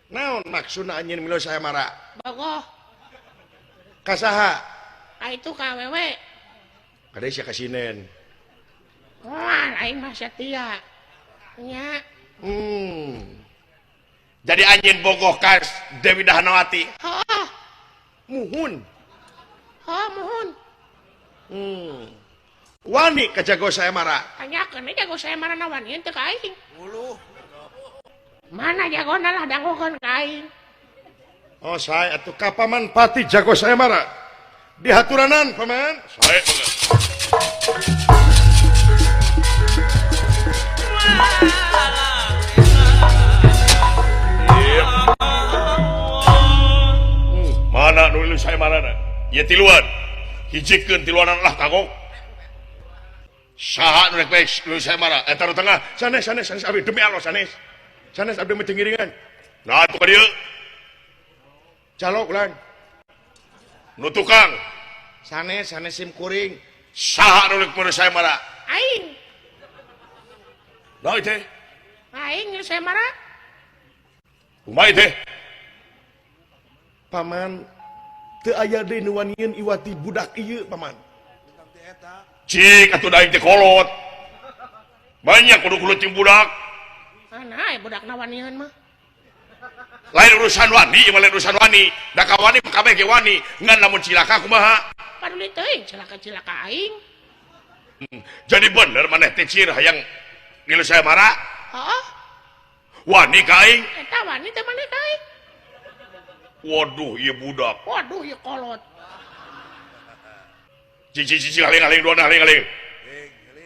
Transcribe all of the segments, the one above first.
naon maksudna anjeun milu saya marah bogoh kasaha itu kawewe kade sia kasinen wah aing mah setia nya jadi anjeun bogoh ka Dewi Dahanawati heuh muhun muhun wani ka jago saya marah tanyakeun jago saya marah nawan teu ka aing mana jagona lah dangukeun ka aing oh saya atuh ka paman pati jago saya marah dihaturanan paman saya mana dulu saya marah ya tiluan hijikeun tiluanan lah kagok saha nu rek bae lu saya marah eta nu tengah sanes abdi demi Allah sanes abdi mah ngiringan nah atuh ka dieu calok ulang nu tukang sanes sim kuring saha nu rek saya marah aing nah teh aing saya marah kumaha teh paman teu aya deui nu wanieun iwati budak ieu paman cik atuh daing teh kolot banyak kudu cing budak mana budak nawanieun mah lain urusan wani ieu lain urusan wani da ka wani kabeh ge wani ngan lamun cilaka kumaha paduli teuing cilaka aing jadi bener maneh teh cir hayang ngilu saya marah heeh wani ka aing eta wani teh maneh ka aing waduh ieu budak waduh ieu kolot cici haling dua haling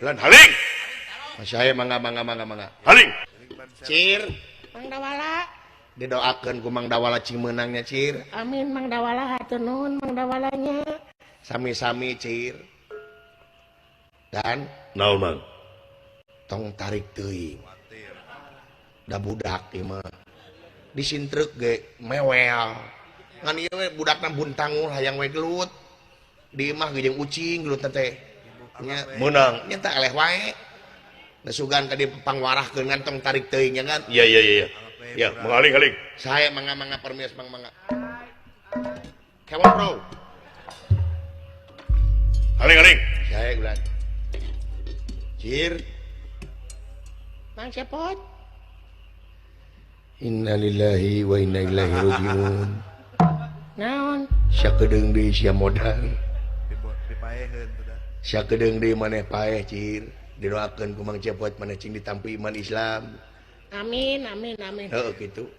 lan haling saya mangga haling cir Mang Dawala didoakeun ku Mang Dawala cing meunangnya cir amin Mang Dawala hatur nuhun Mang Dawalanya sami-sami cir dan naon mang tong tarik teuing da budak ieu mah disintreuk ge mewel ngan ieu we budakna buntangul hayang we gelut di imah jeung ucing gelut teh nya meunang nya teh eleh wae nasugan ka di pangwarahkeun ngan tong tarik teuing nya kan iya ya mengaling saya mangga permias mangga come on bro haling saya ulah cir Mang Cepot innalillahi wa inna ilaihi rajiun naon sakedeung deui sia modal sakedeung deui maneh paeh cir didoakeun ku Mang Cepot maneh cing ditampi iman Islam amin heuh kitu